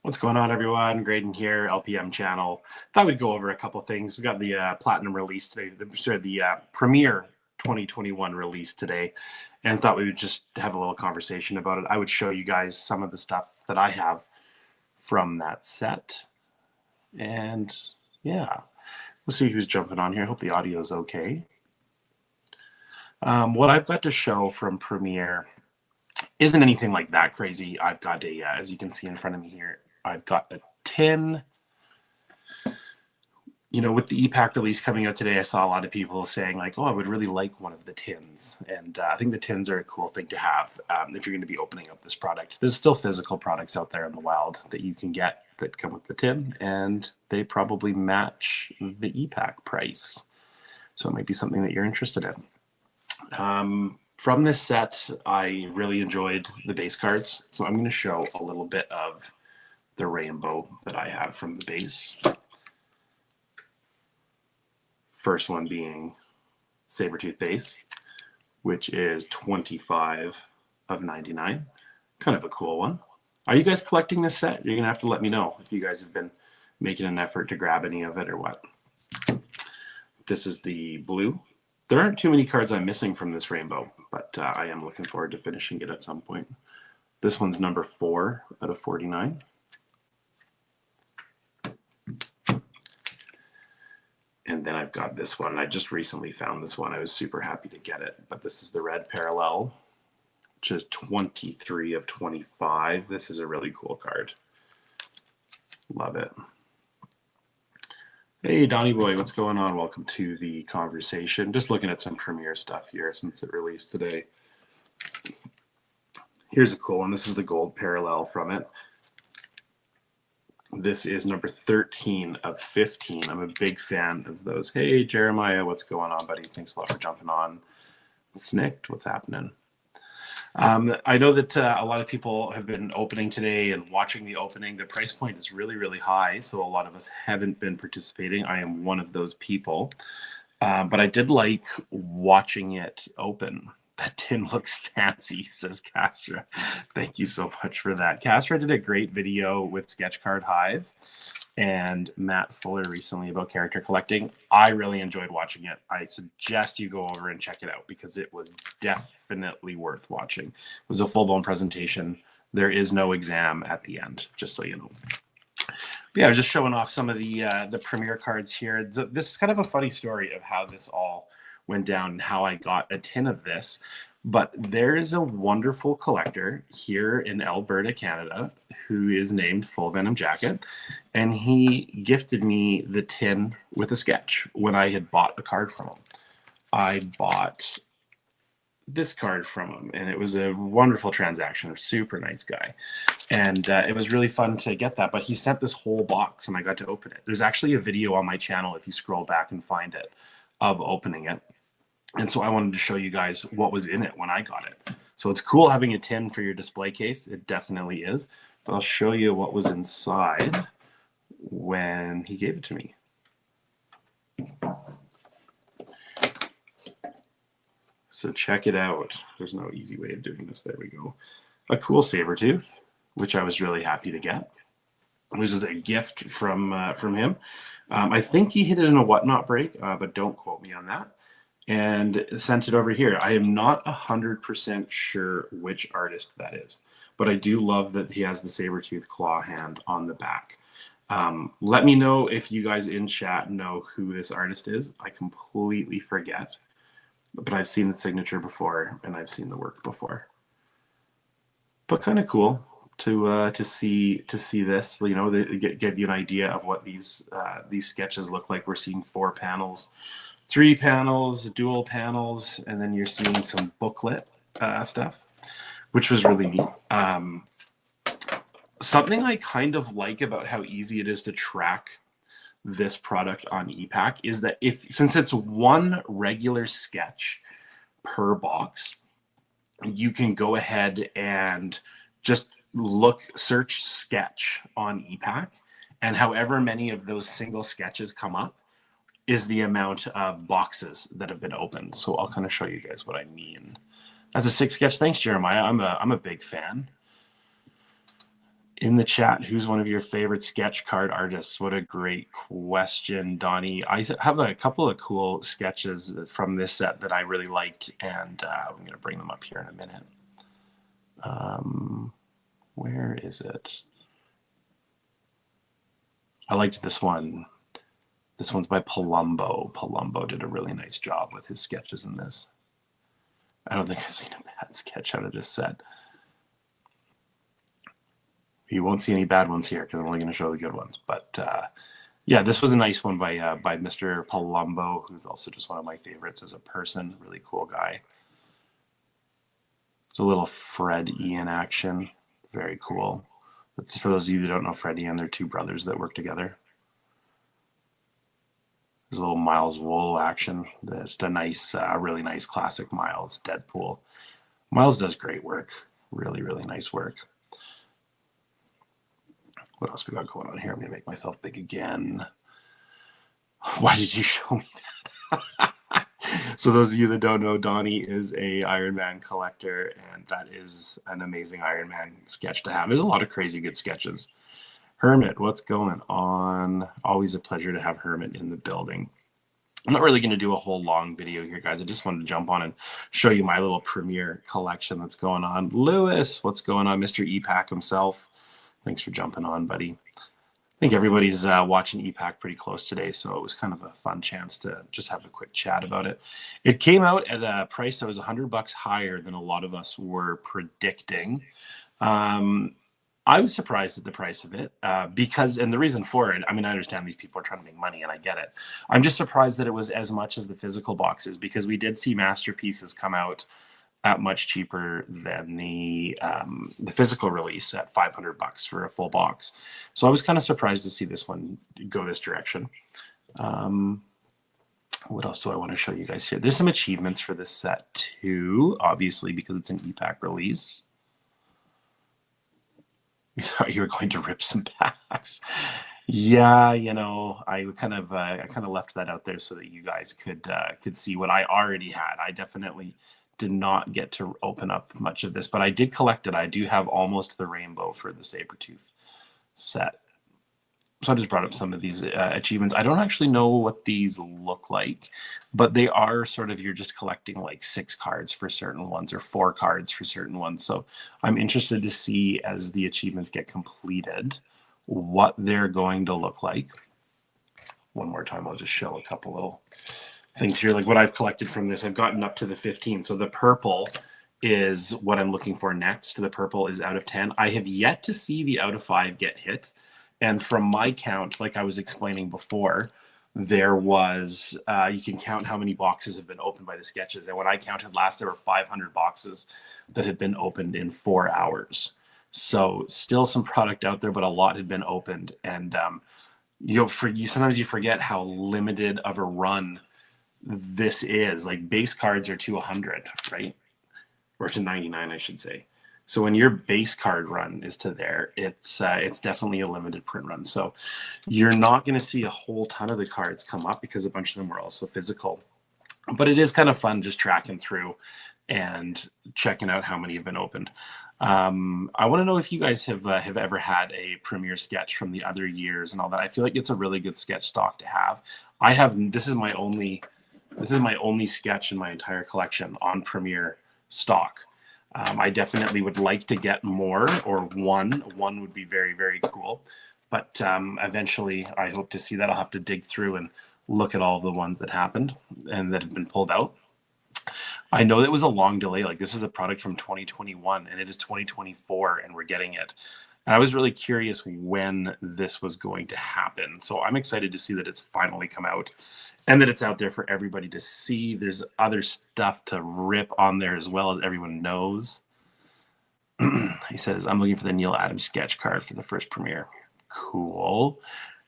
What's going on, everyone? Graydon here, LPM Channel. Thought we'd go over a couple things. We got the Platinum release today, the Premiere 2021 release today, and thought we would just have a little conversation about it. I would show you guys some of the stuff that I have from that set, and yeah, we'll see who's jumping on here. I hope the audio is okay. What I've got to show from Premiere isn't anything like that crazy. I've got a, as you can see in front of me here, I've got a tin. You know, with the Epack release coming out today, I saw a lot of people saying like, oh, I would really like one of the tins. And I think the tins are a cool thing to have if you're going to be opening up this product. There's still physical products out there in the wild that you can get that come with the tin, and they probably match the Epack price. So it might be something that you're interested in. From this set, I really enjoyed the base cards. So I'm going to show a little bit of the rainbow that I have from the base. First one being Sabertooth base, which is 25 of 99. Kind of a cool one. Are you guys collecting this set? You're going to have to let me know if you guys have been making an effort to grab any of it or what. This is the blue. There aren't too many cards I'm missing from this rainbow, but I am looking forward to finishing it at some point. This one's number 4 out of 49. And then I've got this one. I just recently found this one. I was super happy to get it. But this is the red parallel, which is 23 of 25. This is a really cool card. Love it. Hey, Donnie Boy, what's going on? Welcome to the conversation. Just looking at some Premiere stuff here since it released today. Here's a cool one. This is the gold parallel from it. This is number 13 of 15. I'm a big fan of those. Hey, Jeremiah, what's going on, buddy? Thanks a lot for jumping on. Snicked, what's happening? I know that a lot of people have been opening today and watching the opening. The price point is really, really high, so a lot of us haven't been participating. I am one of those people. But I did like watching it open. That tin looks fancy, says Castra. Thank you so much for that. Castra did a great video with Sketch Card Hive and Matt Fuller recently about character collecting. I really enjoyed watching it. I suggest you go over and check it out because it was definitely worth watching. It was a full-blown presentation. There is no exam at the end, just so you know. But yeah, I was just showing off some of the Premiere cards here. This is kind of a funny story of how this all went down and how I got a tin of this. But there is a wonderful collector here in Alberta, Canada, who is named Full Venom Jacket. And he gifted me the tin with a sketch when I had bought a card from him. I bought this card from him, and it was a wonderful transaction. A super nice guy. And it was really fun to get that. But he sent this whole box, and I got to open it. There's actually a video on my channel, if you scroll back and find it, of opening it. And so I wanted to show you guys what was in it when I got it. So it's cool having a tin for your display case. It definitely is. But I'll show you what was inside when he gave it to me. So check it out. There's no easy way of doing this. There we go. A cool Sabertooth, which I was really happy to get. This was a gift from him. I think he hit it in a Whatnot break, but don't quote me on that. And sent it over here. I am not 100% sure which artist that is, but I do love that he has the Sabertooth claw hand on the back. Let me know if you guys in chat know who this artist is. I completely forget, but I've seen the signature before and I've seen the work before. But kind of cool to see this. You know, give you an idea of what these sketches look like. We're seeing 4 panels. 3 panels, dual panels, and then you're seeing some booklet stuff, which was really neat. Something I kind of like about how easy it is to track this product on Epack is that since it's one regular sketch per box, you can go ahead and just search sketch on Epack, and however many of those single sketches come up is the amount of boxes that have been opened. So I'll kind of show you guys what I mean. That's a 6 sketch. Thanks, Jeremiah. I'm a big fan. In the chat, who's one of your favorite sketch card artists? What a great question, Donnie. I have a couple of cool sketches from this set that I really liked, and I'm going to bring them up here in a minute. Where is it? I liked this one. This one's by Palumbo. Palumbo did a really nice job with his sketches in this. I don't think I've seen a bad sketch out of this set. You won't see any bad ones here because I'm only going to show the good ones. But yeah, this was a nice one by Mr. Palumbo, who's also just one of my favorites as a person. Really cool guy. It's a little Fred Ian action. Very cool. That's for those of you who don't know Fred Ian, they're two brothers that work together. There's a little Miles Wool action. Just a nice, really nice classic Miles Deadpool. Miles does great work. Really, really nice work. What else we got going on here? I'm going to make myself big again. Why did you show me that? So those of you that don't know, Donnie is a Iron Man collector, and that is an amazing Iron Man sketch to have. There's a lot of crazy good sketches. Hermit, what's going on? Always a pleasure to have Hermit in the building. I'm not really going to do a whole long video here, guys. I just wanted to jump on and show you my little Premiere collection that's going on. Lewis, what's going on? Mr. Epack himself. Thanks for jumping on, buddy. I think everybody's watching Epack pretty close today, so it was kind of a fun chance to just have a quick chat about it. It came out at a price that was $100 higher than a lot of us were predicting. I was surprised at the price of it because, and the reason for it, I mean, I understand these people are trying to make money and I get it. I'm just surprised that it was as much as the physical boxes, because we did see masterpieces come out at much cheaper than the physical release at $500 for a full box. So I was kind of surprised to see this one go this direction. What else do I want to show you guys here? There's some achievements for this set too, obviously, because it's an Epack release. You thought you were going to rip some packs. Yeah, you know, I kind of left that out there so that you guys could see what I already had. I definitely did not get to open up much of this, but I did collect it. I do have almost the rainbow for the Sabretooth set. So I just brought up some of these achievements. I don't actually know what these look like, but they are sort of, you're just collecting like 6 cards for certain ones or 4 cards for certain ones. So I'm interested to see, as the achievements get completed, what they're going to look like. One more time, I'll just show a couple little things here, like what I've collected from this. I've gotten up to the 15. So the purple is what I'm looking for next. The purple is out of 10. I have yet to see the out of 5 get hit. And from my count, like I was explaining before, there was, you can count how many boxes have been opened by the sketches. And when I counted last, there were 500 boxes that had been opened in 4 hours. So still some product out there, but a lot had been opened. And sometimes you forget how limited of a run this is. Like base cards are to 100, right? Or to 99, I should say. So when your base card run is to there, it's definitely a limited print run. So you're not going to see a whole ton of the cards come up because a bunch of them were also physical. But it is kind of fun just tracking through and checking out how many have been opened. I want to know if you guys have ever had a Premiere sketch from the other years and all that. I feel like it's a really good sketch stock to have. I have, this is my only sketch in my entire collection on Premiere stock. I definitely would like to get more, or one would be very, very cool. But eventually I hope to see that. I'll have to dig through and look at all the ones that happened and that have been pulled out. I know that was a long delay. Like this is a product from 2021 and it is 2024 and we're getting it. And I was really curious when this was going to happen. So I'm excited to see that it's finally come out and that it's out there for everybody to see. There's other stuff to rip on there as well, as everyone knows. He says, I'm looking for the Neil Adams sketch card for the first Premiere. Cool.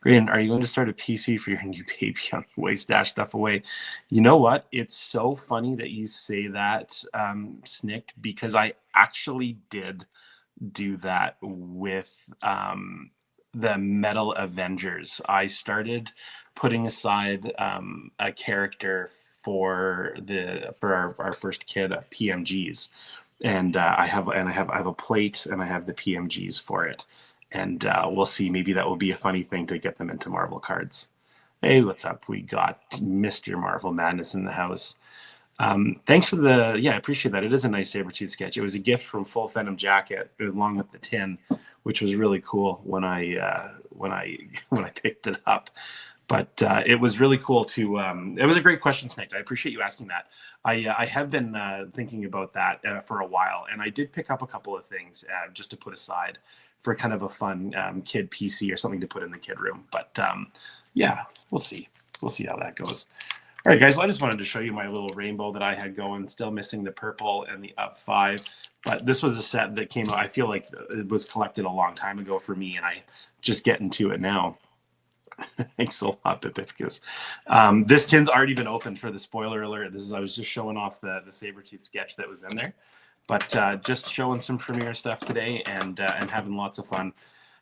Graydon, are you going to start a PC for your new baby on the way? Stash stuff away. You know what? It's so funny that you say that, Snicked, because I actually did do that with the Metal Avengers. I started putting aside a character for our first kid of PMGs, and I have a plate and I have the PMGs for it. And we'll see. Maybe that will be a funny thing to get them into Marvel cards. Hey, what's up? We got Mr. Marvel Madness in the house. Thanks for the, I appreciate that. It is a nice Sabretooth sketch. It was a gift from Full Venom Jacket along with the tin, which was really cool when I picked it up. But it was really cool to, it was a great question, Snake. I appreciate you asking that. I have been thinking about that for a while, and I did pick up a couple of things just to put aside for kind of a fun kid PC or something to put in the kid room. But yeah, we'll see. We'll see how that goes. All right, guys, well, I just wanted to show you my little rainbow that I had going, still missing the purple and the up 5. But this was a set that came out, I feel like it was collected a long time ago for me, and I just getting to it now. Thanks a lot, Bipicus. This tin's already been opened for the spoiler alert. I was just showing off the Sabretooth sketch that was in there. But just showing some Premiere stuff today and having lots of fun.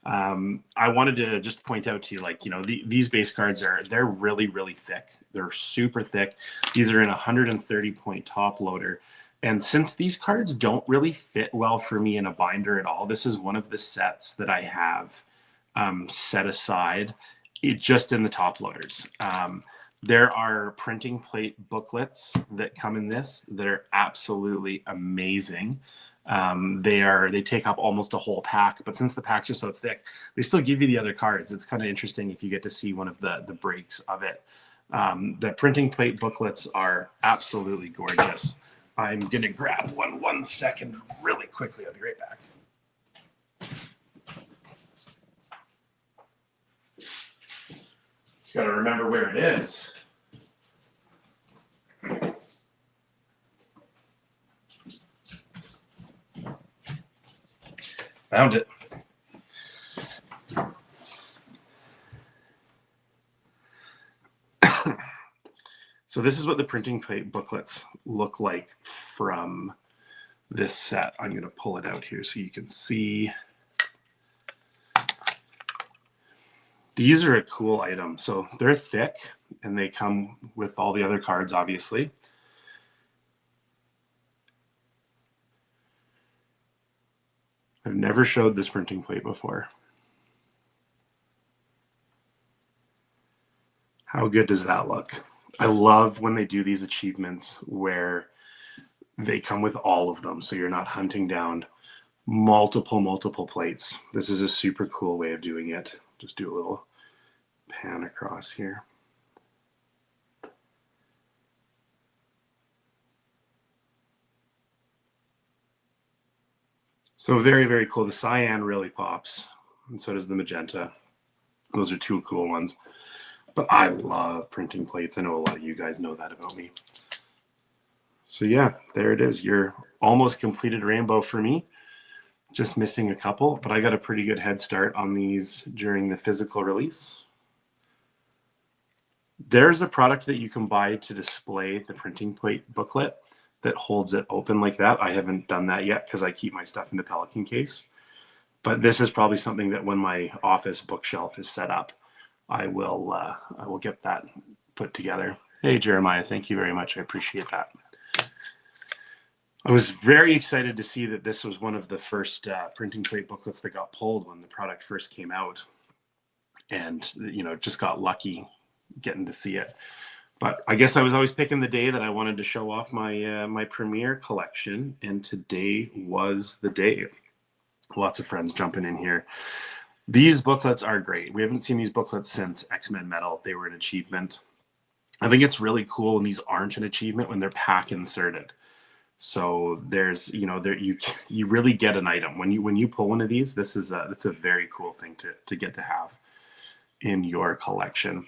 I wanted to just point out to you, like, these base cards they're really, really thick. They're super thick. These are in a 130 point top loader. And since these cards don't really fit well for me in a binder at all, this is one of the sets that I have set aside just in the top loaders. There are printing plate booklets that come in this that are absolutely amazing. They take up almost a whole pack, but since the packs are so thick, they still give you the other cards. It's kind of interesting if you get to see one of the breaks of it. The printing plate booklets are absolutely gorgeous. I'm gonna grab one second really quickly. I'll be right back. Just gotta remember where it is. Found it. So this is what the printing plate booklets look like from this set. I'm going to pull it out here so you can see. These are a cool item. So they're thick and they come with all the other cards, obviously. I've never showed this printing plate before. How good does that look? I love when they do these achievements where they come with all of them, so you're not hunting down multiple plates. This is a super cool way of doing it. Just do a little pan across here. So very, very cool. The cyan really pops, and so does the magenta. Those are two cool ones. But I love printing plates. I know a lot of you guys know that about me. So yeah, there it is. Your almost completed rainbow for me. Just missing a couple, but I got a pretty good head start on these during the physical release. There's a product that you can buy to display the printing plate booklet that holds it open like that. I haven't done that yet because I keep my stuff in the Pelican case. But this is probably something that when my office bookshelf is set up, I will get that put together. Hey, Jeremiah, thank you very much. I appreciate that. I was very excited to see that this was one of the first printing plate booklets that got pulled when the product first came out. And, just got lucky getting to see it. But I guess I was always picking the day that I wanted to show off my my Premiere collection, and today was the day. Lots of friends jumping in here. These booklets are great. We haven't seen these booklets since X-Men Metal. They were an achievement. I think it's really cool when these aren't an achievement, when they're pack inserted. So there's, you really get an item when you pull one of these. That's a very cool thing to get to have in your collection.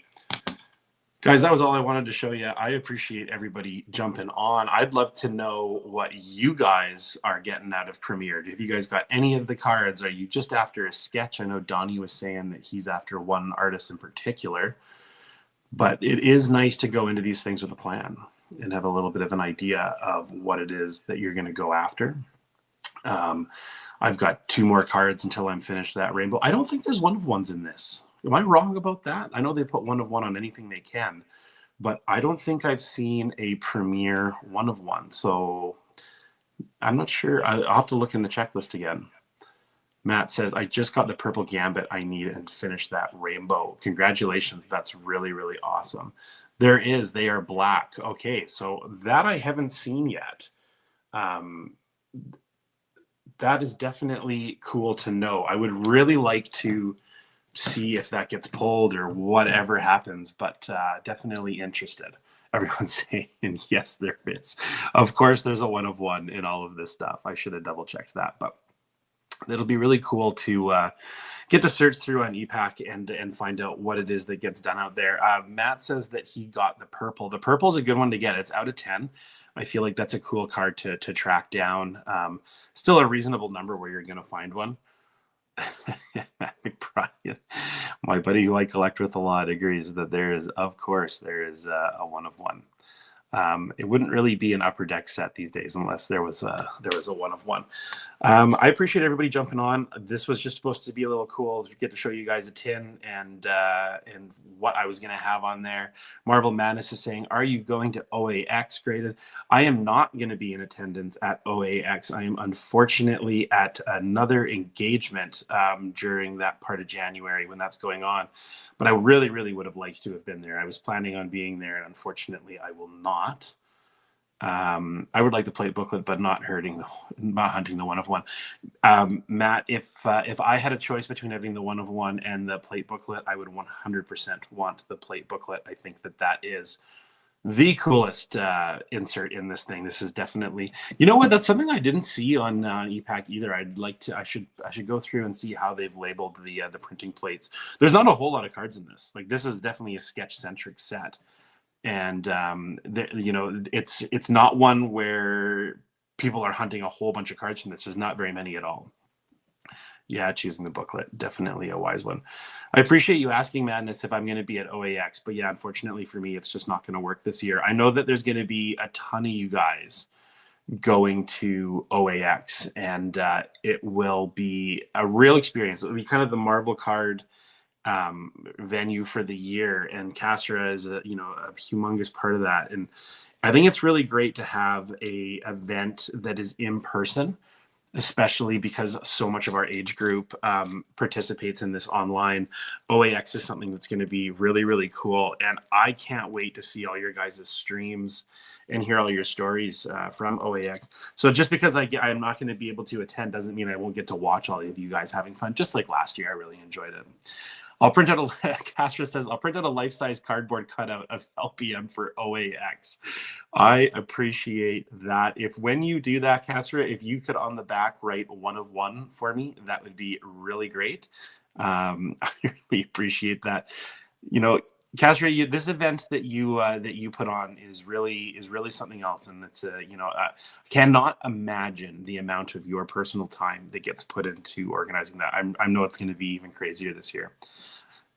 Guys, that was all I wanted to show you. I appreciate everybody jumping on. I'd love to know what you guys are getting out of Premiere. Have you guys got any of the cards? Are you just after a sketch? I know Donnie was saying that he's after one artist in particular. But it is nice to go into these things with a plan and have a little bit of an idea of what it is that you're going to go after. I've got 2 more cards until I'm finished that rainbow. I don't think there's one of ones in this. Am I wrong about that? I know they put one of one on anything they can, but I don't think I've seen a Premiere one of one. So I'm not sure. I'll have to look in the checklist again. Matt says, I just got the purple gambit I need and finished that rainbow. Congratulations. That's really, really awesome. There is. They are black. Okay, so that I haven't seen yet. That is definitely cool to know. I would really like to see if that gets pulled or whatever happens, but definitely interested. Everyone's saying, yes, there is. Of course, there's a 1 of 1 in all of this stuff. I should have double checked that, but it'll be really cool to get to search through on Epack and find out what it is that gets done out there. Matt says that he got the purple. The purple is a good one to get. It's out of 10. I feel like that's a cool card to track down. Still a reasonable number where you're going to find one. Brian, my buddy who I collect with a lot, agrees that there is, of course, there is a 1 of 1. It wouldn't really be an upper deck set these days unless there was a 1 of 1. I appreciate everybody jumping on. This was just supposed to be a little cool to get to show you guys a tin and what I was going to have on there. Marvel Madness is saying, are you going to OAX, Graydon? I am not going to be in attendance at OAX. I am unfortunately at another engagement during that part of January when that's going on. But I really, really would have liked to have been there. I was planning on being there, and unfortunately I will not. I would like to play booklet, but not hunting the 1 of 1. Matt, if I had a choice between having the 1 of 1 and the plate booklet, I would 100% want the plate booklet. I think that is the coolest insert in this thing. This is definitely, you know what? That's something I didn't see on Epack either. I should go through and see how they've labeled the printing plates. There's not a whole lot of cards in this. Like, this is definitely a sketch centric set. And you know, it's not one where people are hunting a whole bunch of cards from this. There's not very many at all. Yeah, choosing the booklet, definitely a wise one. I appreciate you asking, Madness, if I'm going to be at OAX, but yeah, unfortunately for me, it's just not going to work this year. I know that there's going to be a ton of you guys going to OAX, and it will be a real experience. It'll be kind of the Marvel card venue for the year, and Castra is a humongous part of that. And I think it's really great to have a event that is in person, especially because so much of our age group participates in this online. OAX is something that's going to be really, really cool, and I can't wait to see all your guys' streams and hear all your stories from OAX. So just because I'm not going to be able to attend doesn't mean I won't get to watch all of you guys having fun. Just like last year, I really enjoyed it. I'll print out Castra says, I'll print out a life-size cardboard cutout of LPM for OAX. I appreciate that. If when you do that, Castra, if you could on the back write 1 of 1 for me, that would be really great. I really appreciate that. You know, Castra, this event that you put on is really something else, and it's cannot imagine the amount of your personal time that gets put into organizing that. I know it's going to be even crazier this year.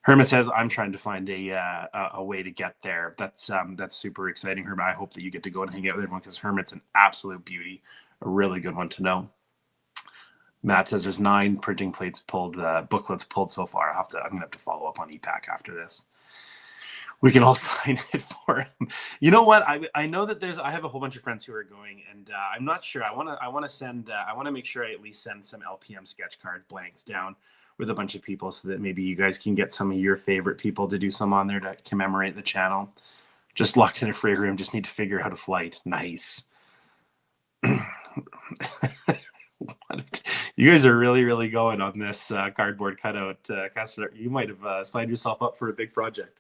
Hermit says, I'm trying to find a way to get there. That's super exciting, Hermit. I hope that you get to go and hang out with everyone, because Hermit's an absolute beauty, a really good one to know. Matt says there's 9 printing plates pulled, booklets pulled so far. I'm gonna have to follow up on Epack after this. We can all sign it for him. You know what? I know that I have a whole bunch of friends who are going, and I'm not sure. I want to make sure I at least send some LPM sketch card blanks down with a bunch of people, so that maybe you guys can get some of your favorite people to do some on there to commemorate the channel. Just locked in a free room. Just need to figure out how to flight. Nice. You guys are really, really going on this cardboard cutout. Castor, you might have signed yourself up for a big project.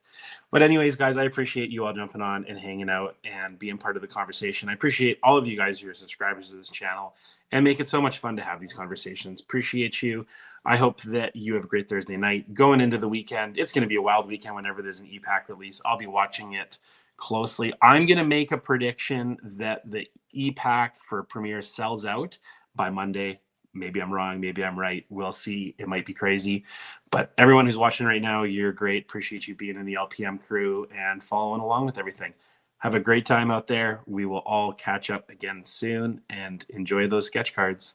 But anyways, guys, I appreciate you all jumping on and hanging out and being part of the conversation. I appreciate all of you guys who are subscribers to this channel and make it so much fun to have these conversations. Appreciate you. I hope that you have a great Thursday night. Going into the weekend, it's going to be a wild weekend whenever there's an Epack release. I'll be watching it closely. I'm going to make a prediction that the Epack for Premiere sells out by Monday. Maybe I'm wrong. Maybe I'm right. We'll see. It might be crazy. But everyone who's watching right now, you're great. Appreciate you being in the LPM crew and following along with everything. Have a great time out there. We will all catch up again soon, and enjoy those sketch cards.